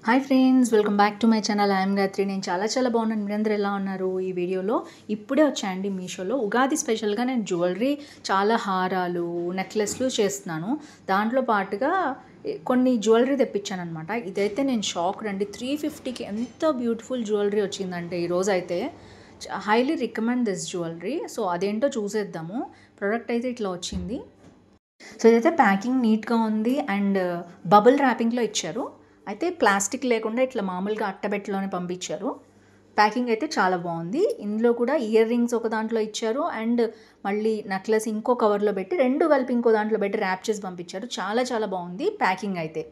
Hi friends, welcome back to my channel. I'm Gayatri. నేను చాలా బాగున్నాను. మీరందరూ ఎలా ఉన్నారు? ఈ వీడియోలో ఇప్పుడే వచ్చాయండి మీషోలో ఉగాది స్పెషల్గా నేను జ్యువెలరీ చాలా హారాలు నెక్లెస్లు చేస్తున్నాను. దాంట్లో పాటుగా కొన్ని జ్యువెలరీ తెప్పించాను అనమాట. ఇదైతే నేను షాక్ రండి. 350కి ఎంత బ్యూటిఫుల్ జ్యువెలరీ వచ్చిందంటే ఈరోజు అయితే highly recommend this jewellery. So అదేంటో చూసేద్దాము. ప్రోడక్ట్ అయితే ఇట్లా వచ్చింది. సో ఇదైతే ప్యాకింగ్ నీట్గా ఉంది అండ్ బబుల్ ర్యాపింగ్లో ఇచ్చారు. అయితే ప్లాస్టిక్ లేకుండా ఇట్లా మామూలుగా అట్టబెట్టలోనే పంపించారు. ప్యాకింగ్ అయితే చాలా బాగుంది. ఇందులో కూడా ఇయర్ రింగ్స్ ఒక దాంట్లో ఇచ్చారు అండ్ మళ్ళీ నెక్లెస్ ఇంకో కవర్లో పెట్టి రెండు కలిపి ఇంకో దాంట్లో పెట్టి ర్యాప్ చేసి పంపించారు. చాలా బాగుంది ప్యాకింగ్ అయితే.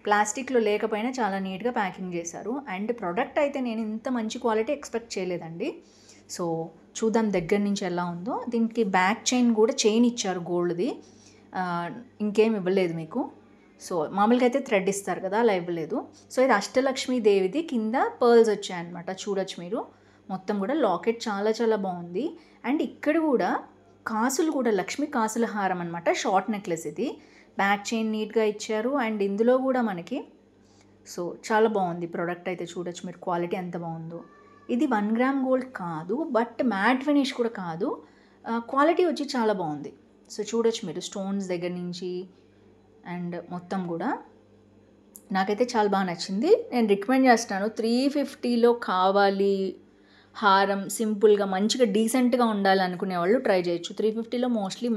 ప్లాస్టిక్లో లేకపోయినా చాలా నీట్గా ప్యాకింగ్ చేశారు. అండ్ ప్రోడక్ట్ అయితే నేను ఇంత మంచి క్వాలిటీ ఎక్స్పెక్ట్ చేయలేదండి. సో చూద్దాం దగ్గర నుంచి ఎలా ఉందో. దీనికి బ్యాక్ చైన్ కూడా చైన్ ఇచ్చారు గోల్డ్ది. ఇంకేం ఇవ్వలేదు మీకు. సో మామూలుగా అయితే థ్రెడ్ ఇస్తారు కదా, అలా ఇవ్వలేదు. సో ఇది అష్టలక్ష్మీదేవిది. కింద పర్ల్స్ వచ్చాయన్నమాట. చూడొచ్చు మీరు. మొత్తం కూడా లాకెట్ చాలా బాగుంది. అండ్ ఇక్కడ కూడా కాసులు కూడా లక్ష్మీ కాసుల హారం అనమాట. షార్ట్ నెక్లెస్ ఇది. బ్యాక్ చైన్ నీట్గా ఇచ్చారు. అండ్ ఇందులో కూడా మనకి సో చాలా బాగుంది ప్రోడక్ట్ అయితే. చూడొచ్చు మీరు క్వాలిటీ ఎంత బాగుందో. ఇది 1 గ్రామ్ గోల్డ్ కాదు, బట్ మ్యాట్ ఫినిష్ కూడా కాదు. క్వాలిటీ వచ్చి చాలా బాగుంది. సో చూడొచ్చు మీరు స్టోన్స్ దగ్గర నుంచి అండ్ మొత్తం కూడా నాకైతే చాలా బాగా నచ్చింది. నేను రికమెండ్ చేస్తాను. 350లో కావాలి హారం, సింపుల్గా మంచిగా డీసెంట్గా ఉండాలనుకునే వాళ్ళు ట్రై చేయొచ్చు. 350లో మోస్ట్లీ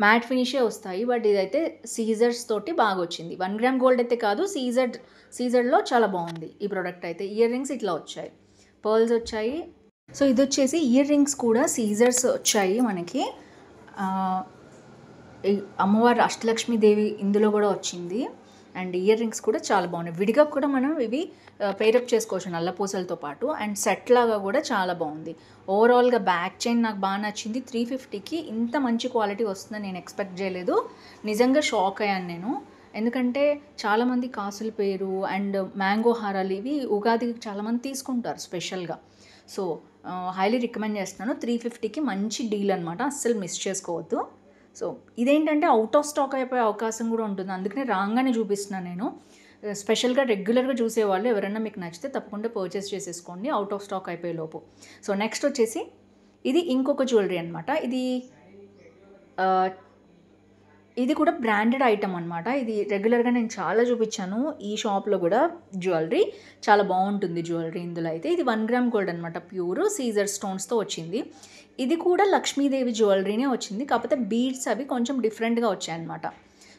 మ్యాట్ ఫినిషే వస్తాయి, బట్ ఇదైతే సీజర్స్ తోటి బాగా వచ్చింది. 1 గ్రామ్ గోల్డ్ అయితే కాదు, సీజర్లో చాలా బాగుంది ఈ ప్రోడక్ట్ అయితే. ఇయర్ రింగ్స్ ఇట్లా వచ్చాయి, పర్ల్స్ వచ్చాయి. సో ఇది వచ్చేసి ఇయర్ రింగ్స్ కూడా సీజర్స్ వచ్చాయి మనకి. అమ్మవారు అష్టలక్ష్మీదేవి ఇందులో కూడా వచ్చింది. అండ్ ఇయర్ రింగ్స్ కూడా చాలా బాగున్నాయి. విడిగా కూడా మనం ఇవి పేరప్ చేసుకోవచ్చు నల్లపూసలతో పాటు. అండ్ సెట్ లాగా కూడా చాలా బాగుంది. ఓవరాల్గా బ్యాక్ చైన్ నాకు బాగా నచ్చింది. 350కి ఇంత మంచి క్వాలిటీ వస్తుందని నేను ఎక్స్పెక్ట్ చేయలేదు. నిజంగా షాక్ అయ్యాను నేను. ఎందుకంటే చాలామంది కాసుల పేరు అండ్ మ్యాంగో హారాలు ఇవి ఉగాదికి చాలామంది తీసుకుంటారు స్పెషల్గా. సో హైలీ రికమెండ్ చేస్తున్నాను. 350కి మంచి డీల్ అనమాట. అస్సలు మిస్ చేసుకోవద్దు. సో ఇదేంటంటే అవుట్ ఆఫ్ స్టాక్ అయిపోయే అవకాశం కూడా ఉంటుంది. అందుకనే రాగానే చూపిస్తున్నాను నేను. స్పెషల్గా రెగ్యులర్గా చూసేవాళ్ళు ఎవరైనా మీకు నచ్చితే తప్పకుండా పర్చేస్ చేసేసుకోండి అవుట్ ఆఫ్ స్టాక్ అయిపోయే లోపు. సో నెక్స్ట్ వచ్చేసి ఇది ఇంకొక జ్యువెలరీ అనమాట. ఇది కూడా బ్రాండెడ్ ఐటమ్ అనమాట. ఇది రెగ్యులర్గా నేను చాలా చూపించాను ఈ షాప్లో కూడా జ్యువెలరీ. చాలా బాగుంటుంది జ్యువెలరీ ఇందులో అయితే. ఇది 1 గ్రామ్ గోల్డ్ అనమాట. ప్యూర్ సీజర్ స్టోన్స్తో వచ్చింది. ఇది కూడా లక్ష్మీదేవి జ్యువెలరీనే వచ్చింది, కాకపోతే బీడ్స్ అవి కొంచెం డిఫరెంట్గా వచ్చాయన్నమాట.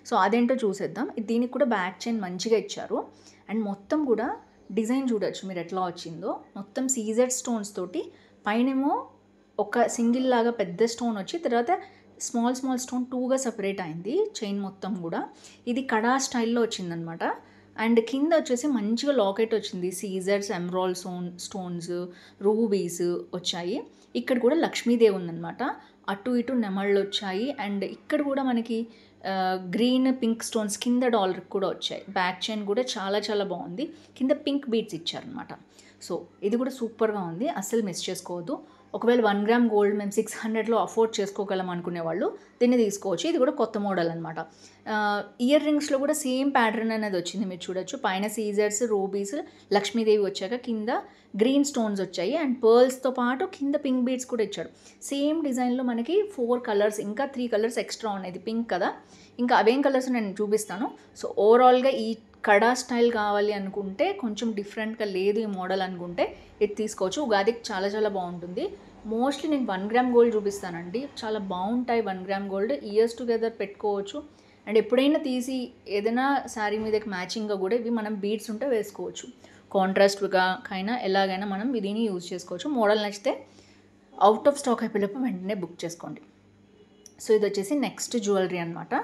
సో అదేంటో చూసేద్దాం. దీనికి కూడా బ్యాక్ చైన్ మంచిగా ఇచ్చారు. అండ్ మొత్తం కూడా డిజైన్ చూడొచ్చు మీరు ఎట్లా వచ్చిందో. మొత్తం సీజర్ స్టోన్స్ తోటి పైనేమో ఒక సింగిల్ లాగా పెద్ద స్టోన్ వచ్చి తర్వాత స్మాల్ స్టోన్ 2గా సపరేట్ అయింది చైన్ మొత్తం కూడా. ఇది కడా స్టైల్లో వచ్చిందనమాట. అండ్ కింద వచ్చేసి మంచిగా లాకెట్ వచ్చింది. సీజర్స్, ఎమరాల్డ్ స్టోన్స్, రూబీస్ వచ్చాయి. ఇక్కడ కూడా లక్ష్మీదేవి ఉందనమాట. అటు ఇటు నెమళ్ళు వచ్చాయి. అండ్ ఇక్కడ కూడా మనకి గ్రీన్ పింక్ స్టోన్స్ కింద డాలర్కి కూడా వచ్చాయి. బ్యాక్ చైన్ కూడా చాలా బాగుంది. కింద పింక్ బీడ్స్ ఇచ్చారనమాట. సో ఇది కూడా సూపర్గా ఉంది. అస్సలు మిస్ చేసుకోవద్దు. ఒకవేళ 1 గ్రామ్ గోల్డ్ మేము 600లో అఫోర్డ్ చేసుకోగలం అనుకునే వాళ్ళు దీన్ని తీసుకోవచ్చు. ఇది కూడా కొత్త మోడల్ అనమాట. ఇయర్ రింగ్స్లో కూడా సేమ్ ప్యాటర్న్ అనేది వచ్చింది మీరు చూడొచ్చు. పైన సీజర్స్, రూబీస్, లక్ష్మీదేవి వచ్చాక కింద గ్రీన్ స్టోన్స్ వచ్చాయి. అండ్ పర్ల్స్తో పాటు కింద పింక్ బీడ్స్ కూడా ఇచ్చాడు. సేమ్ డిజైన్లో మనకి 4 కలర్స్, ఇంకా 3 కలర్స్ ఎక్స్ట్రా ఉన్నాయి. ఇది పింక్ కదా, ఇంకా అవేం కలర్స్ నేను చూపిస్తాను. సో ఓవరాల్గా ఈ కడా స్టైల్ కావాలి అనుకుంటే, కొంచెం డిఫరెంట్గా లేదు ఈ మోడల్ అనుకుంటే ఇది తీసుకోవచ్చు. ఉగాదికి చాలా బాగుంటుంది. మోస్ట్లీ నేను 1 గ్రామ్ గోల్డ్ చూపిస్తానండి. చాలా బాగుంటాయి 1 గ్రామ్ గోల్డ్. ఇయర్స్ టుగెదర్ పెట్టుకోవచ్చు. అండ్ ఎప్పుడైనా తీసి ఏదైనా శారీ మీదకి మ్యాచింగ్గా కూడా ఇవి మనం బీడ్స్ ఉంటే వేసుకోవచ్చు. కాంట్రాస్ట్గా కైనా ఎలాగైనా మనం దీన్ని యూజ్ చేసుకోవచ్చు. మోడల్ నచ్చితే అవుట్ ఆఫ్ స్టాక్ అయిపోయేలోపు వెంటనే బుక్ చేసుకోండి. సో ఇది వచ్చేసి నెక్స్ట్ జ్యువెలరీ అనమాట.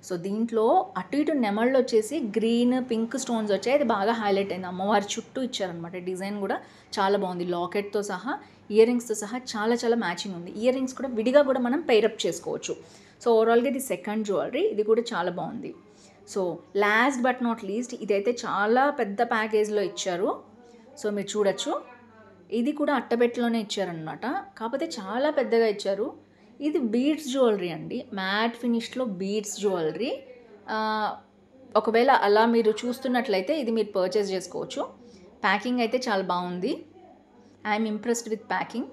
సో దీంట్లో అటు ఇటు నెమళ్ళు వచ్చేసి గ్రీన్, పింక్ స్టోన్స్ వచ్చాయి. అది బాగా హైలైట్ అయింది. అమ్మవారి చుట్టూ ఇచ్చారనమాట. డిజైన్ కూడా చాలా బాగుంది. లాకెట్తో సహా, ఇయర్ రింగ్స్తో సహా చాలా మ్యాచింగ్ ఉంది. ఇయర్ రింగ్స్ కూడా విడిగా కూడా మనం పేరప్ చేసుకోవచ్చు. సో ఓవరాల్గా ఇది సెకండ్ జ్యువెలరీ. ఇది కూడా చాలా బాగుంది. So last but not least ఇదైతే చాలా పెద్ద ప్యాకేజ్లో ఇచ్చారు. సో మీరు చూడొచ్చు. ఇది కూడా అట్టబెట్టలోనే ఇచ్చారనమాట, కాకపోతే చాలా పెద్దగా ఇచ్చారు. ఇది బీడ్స్ జ్యువెలరీ అండి. మ్యాట్ ఫినిష్లో బీడ్స్ జ్యువెలరీ. ఒకవేళ అలా మీరు చూస్తున్నట్లయితే ఇది మీరు పర్చేస్ చేసుకోవచ్చు. ప్యాకింగ్ అయితే చాలా బాగుంది. I'm impressed with packing.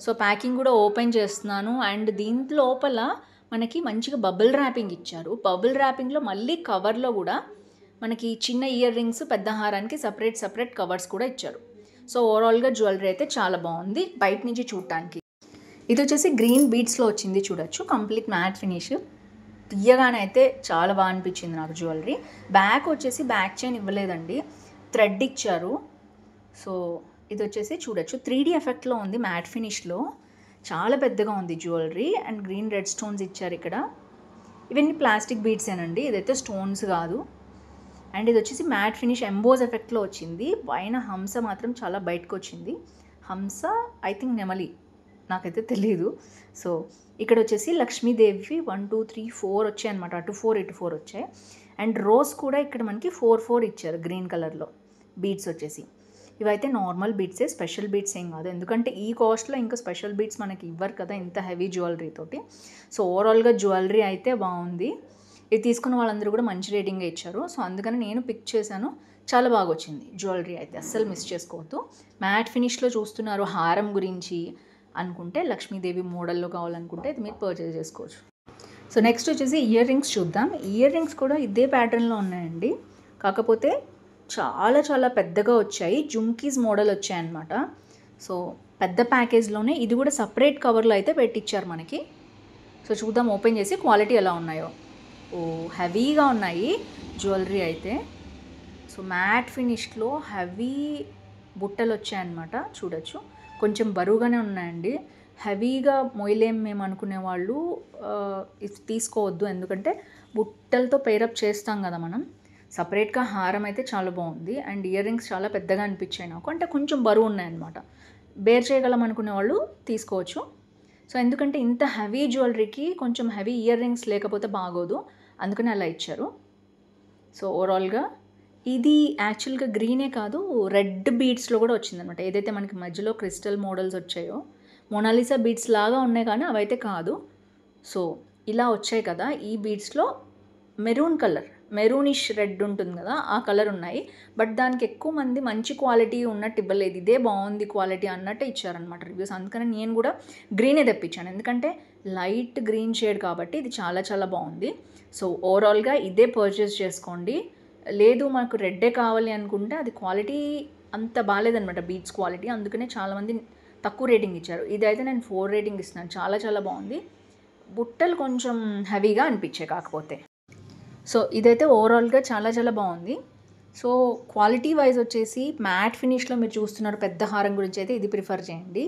So packing కూడా ఓపెన్ చేస్తున్నాను. అండ్ దీంట్లో లోపల మనకి మంచిగా బబుల్ ర్యాపింగ్ ఇచ్చారు. బబుల్ ర్యాపింగ్లో మళ్ళీ కవర్లో కూడా మనకి చిన్న ఇయర్ రింగ్స్, పెద్ద హారానికి సపరేట్ కవర్స్ కూడా ఇచ్చారు. సో ఓవరాల్గా జ్యువెలరీ అయితే చాలా బాగుంది బయట నుంచి చూడటానికి. ఇది వచ్చేసి గ్రీన్ బీడ్స్లో వచ్చింది, చూడొచ్చు. Complete mat finish. తీయగానే అయితే చాలా బాగా అనిపించింది నాకు జ్యువెలరీ. బ్యాక్ వచ్చేసి బ్యాక్ చైన్ ఇవ్వలేదండి, థ్రెడ్ ఇచ్చారు. సో ఇది వచ్చేసి చూడొచ్చు 3D ఎఫెక్ట్లో ఉంది, మ్యాట్ ఫినిష్లో. చాలా పెద్దగా ఉంది jewellery. And green red stones ఇచ్చారు ఇక్కడ. ఇవన్నీ ప్లాస్టిక్ బీడ్సేనండి, ఇదైతే స్టోన్స్ కాదు. అండ్ ఇది వచ్చేసి మ్యాట్ ఫినిష్ ఎంబోజ్ ఎఫెక్ట్లో వచ్చింది. పైన హంస మాత్రం చాలా బయటకు వచ్చింది. హంస ఐ థింక్ నెమలి, నాకైతే తెలియదు. సో ఇక్కడ వచ్చేసి లక్ష్మీదేవి 1 2 3 4 వచ్చాయి అనమాట. అటు 4 ఇటు 4 వచ్చాయి. అండ్ రోజ్ కూడా ఇక్కడ మనకి 4 ఇచ్చారు గ్రీన్ కలర్లో. బీడ్స్ వచ్చేసి ఇవైతే నార్మల్ బీడ్సే, స్పెషల్ బీడ్స్ ఏం కాదు. ఎందుకంటే ఈ కాస్ట్లో ఇంకా స్పెషల్ బీడ్స్ మనకి ఇవ్వరు కదా ఇంత హెవీ జ్యువెలరీ తోటి. సో ఓవరాల్గా జ్యువెలరీ అయితే బాగుంది. ఇది తీసుకున్న వాళ్ళందరూ కూడా మంచి రేటింగ్ ఇచ్చారు. సో అందుకని నేను పిక్ చేశాను. చాలా బాగా వచ్చింది జ్యువెలరీ అయితే, అస్సలు మిస్ చేసుకోవద్దు. మ్యాట్ ఫినిష్లో చూస్తున్నారు. హారం గురించి అనుకుంటే లక్ష్మీదేవి మోడల్లో కావాలనుకుంటే ఇది మీరు పర్చేస్ చేసుకోవచ్చు. సో నెక్స్ట్ వచ్చేసి ఇయర్ రింగ్స్ చూద్దాం. ఇయర్ రింగ్స్ కూడా ఇదే ప్యాటర్న్లో ఉన్నాయండి, కాకపోతే చాలా పెద్దగా వచ్చాయి. జుమ్కీస్ మోడల్ వచ్చాయన్నమాట. సో పెద్ద ప్యాకేజ్లోనే ఇది కూడా సపరేట్ కవర్లో అయితే పెట్టించారు మనకి. సో చూద్దాం ఓపెన్ చేసి క్వాలిటీ ఎలా ఉన్నాయో. ఓ హెవీగా ఉన్నాయి జ్యువెలరీ అయితే. సో మ్యాట్ ఫినిష్లో హెవీ బుట్టలు వచ్చాయన్నమాట, చూడొచ్చు. కొంచెం బరువుగానే ఉన్నాయండి. హెవీగా మొయలేం మేము అనుకునే వాళ్ళు ఇది తీసుకోవద్దు, ఎందుకంటే బుట్టలతో పేరప్ చేస్తాం కదా మనం. సపరేట్గా హారం అయితే చాలా బాగుంది. అండ్ ఇయర్ రింగ్స్ చాలా పెద్దగా అనిపించాయి నాకు, అంటే కొంచెం బరువు ఉన్నాయన్నమాట. బేర్ చేయగలం అనుకునే వాళ్ళు తీసుకోవచ్చు. సో ఎందుకంటే ఇంత హెవీ జ్యువెలరీకి కొంచెం హెవీ ఇయర్ రింగ్స్ లేకపోతే బాగోదు, అందుకని అలా ఇచ్చారు. సో ఓవరాల్గా ఇది యాక్చువల్గా గ్రీనే కాదు, రెడ్ బీడ్స్లో కూడా వచ్చిందనమాట. ఏదైతే మనకి మధ్యలో క్రిస్టల్ మోడల్స్ వచ్చాయో, మొనాలిసా బీడ్స్ లాగా ఉన్నాయి కానీ అవైతే కాదు. సో ఇలా వచ్చాయి కదా, ఈ బీడ్స్లో మెరూన్ కలర్, మెరూనిష్ రెడ్ ఉంటుంది కదా, ఆ కలర్ ఉన్నాయి. బట్ దానికి ఎక్కువ మంది మంచి క్వాలిటీ ఉన్నట్టు ఇవ్వలేదు, ఇదే బాగుంది క్వాలిటీ అన్నట్టు ఇచ్చారనమాట రివ్యూస్. అందుకని నేను కూడా గ్రీనే తెప్పించాను, ఎందుకంటే లైట్ గ్రీన్ షేడ్ కాబట్టి ఇది చాలా బాగుంది. సో ఓవరాల్గా ఇదే పర్చేస్ చేసుకోండి. లేదు మాకు రెడ్డే కావాలి అనుకుంటే అది క్వాలిటీ అంత బాగాలేదనమాట, బీడ్స్ క్వాలిటీ. అందుకనే చాలామంది తక్కువ రేటింగ్ ఇచ్చారు. ఇదైతే నేను 4 రేటింగ్ ఇస్తున్నాను, చాలా బాగుంది. బుట్టలు కొంచెం హెవీగా అనిపించాయి కాకపోతే. సో ఇదైతే ఓవరాల్గా చాలా బాగుంది. సో క్వాలిటీ వైజ్ వచ్చేసి మ్యాట్ ఫినిష్లో మీరు చూస్తున్నారు పెద్ద హారం గురించి అయితే ఇది ప్రిఫర్ చేయండి.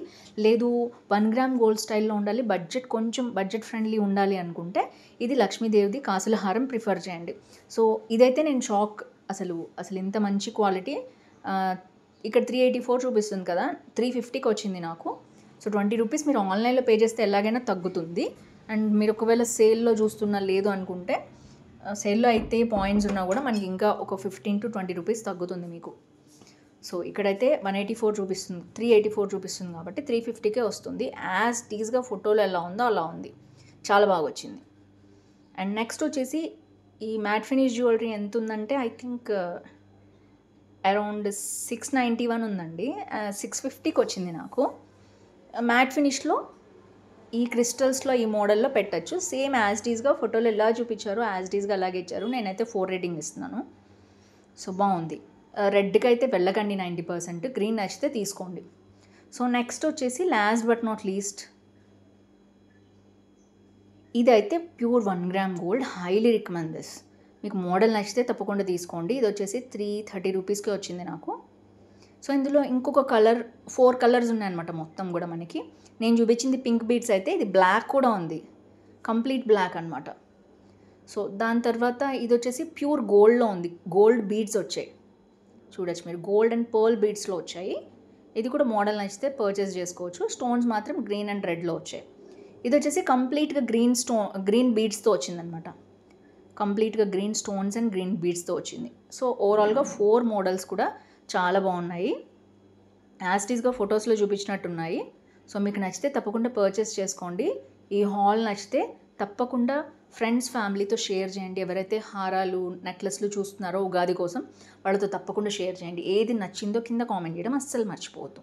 లేదు 1 గ్రామ్ గోల్డ్ స్టైల్లో ఉండాలి, కొంచెం బడ్జెట్ ఫ్రెండ్లీ ఉండాలి అనుకుంటే ఇది లక్ష్మీదేవిది కాసుల హారం ప్రిఫర్ చేయండి. సో ఇదైతే నేను షాక్, అసలు ఇంత మంచి క్వాలిటీ. ఇక్కడ 384 చూపిస్తుంది కదా, 350కి వచ్చింది నాకు. సో 20 రూపీస్ మీరు ఆన్లైన్లో పే చేస్తే ఎలాగైనా తగ్గుతుంది. అండ్ మీరు ఒకవేళ సేల్లో చూస్తున్నా లేదు అనుకుంటే, సేల్లో అయితే పాయింట్స్ ఉన్నా కూడా మనకి ఇంకా ఒక 15 to 20 రూపీస్ తగ్గుతుంది మీకు. సో ఇక్కడైతే 184 చూపిస్తుంది, 384 చూపిస్తుంది కాబట్టి 350కే వస్తుంది. యాజ్ టీజ్గా ఫోటోలో ఎలా ఉందో అలా ఉంది, చాలా బాగా వచ్చింది. అండ్ నెక్స్ట్ వచ్చేసి ఈ మ్యాట్ ఫినిష్ జ్యువెలరీ ఎంత ఉందంటే ఐ థింక్ అరౌండ్ 691 ఉందండి. 650కి వచ్చింది నాకు. మ్యాట్ ఫినిష్లో ఈ క్రిస్టల్స్లో ఈ మోడల్లో పెట్టచ్చు. సేమ్ యాజ్ టీజ్గా ఫోటోలో ఎలా చూపించారో యాజ్ టీజ్గా అలాగే ఇచ్చారు. నేనైతే 4 రేటింగ్ ఇస్తున్నాను. సో బాగుంది. రెడ్కి అయితే వెళ్ళకండి 90%, గ్రీన్ నచ్చితే తీసుకోండి. సో నెక్స్ట్ వచ్చేసి లాస్ట్ బట్ నాట్ లీస్ట్, ఇదైతే pure 1 gram gold, highly recommend this. మీకు మోడల్ నచ్చితే తప్పకుండా తీసుకోండి. ఇది వచ్చేసి 330 రూపీస్కి వచ్చింది నాకు. సో ఇందులో ఇంకొక కలర్, 4 కలర్స్ ఉన్నాయన్నమాట మొత్తం కూడా మనకి. నేను చూపించింది పింక్ బీడ్స్ అయితే ఇది బ్లాక్ కూడా ఉంది, కంప్లీట్ బ్లాక్ అనమాట. సో దాని తర్వాత ఇది వచ్చేసి ప్యూర్ గోల్డ్లో ఉంది, గోల్డ్ బీడ్స్ వచ్చాయి చూడొచ్చు మీరు, గోల్డ్ అండ్ పర్ల్ బీడ్స్లో వచ్చాయి. ఇది కూడా మోడల్ నచ్చితే పర్చేస్ చేసుకోవచ్చు. స్టోన్స్ మాత్రం గ్రీన్ అండ్ రెడ్లో వచ్చాయి. ఇది వచ్చేసి కంప్లీట్గా గ్రీన్ బీడ్స్తో వచ్చిందనమాట, కంప్లీట్గా గ్రీన్ స్టోన్స్ అండ్ గ్రీన్ బీడ్స్తో వచ్చింది. సో ఓవరాల్గా 4 మోడల్స్ కూడా చాలా బాగున్నాయి, యాజ్ టీజ్గా ఫొటోస్లో చూపించినట్టున్నాయి. సో మీకు నచ్చితే తప్పకుండా పర్చేస్ చేసుకోండి. ఈ హాల్ నచ్చితే తప్పకుండా ఫ్రెండ్స్ ఫ్యామిలీతో షేర్ చేయండి. ఎవరైతే హారాలు నెక్లెస్లు చూస్తున్నారో ఉగాది కోసం వాళ్ళతో తప్పకుండా షేర్ చేయండి. ఏది నచ్చిందో కింద కామెంట్ చేయడం అస్సలు మర్చిపోవద్దు.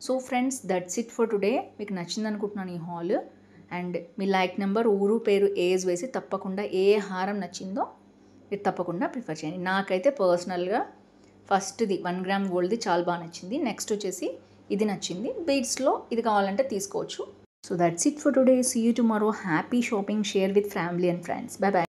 So friends, that's it for today. మీకు నచ్చింది అనుకుంటున్నాను ఈ hall. And me like number, ఊరు, పేరు, ఏజ్ వేసి తప్పకుండా ఏ హారం నచ్చిందో మీరు తప్పకుండా ప్రిఫర్ చేయండి. నాకైతే పర్సనల్గా ఫస్ట్ది 1 గ్రామ్ గోల్డ్ది చాలా బాగా నచ్చింది. నెక్స్ట్ వచ్చేసి ఇది నచ్చింది. బీడ్స్లో ఇది కావాలంటే తీసుకోవచ్చు. So that's it for today. See you tomorrow. Happy shopping. Share with family and friends. Bye bye.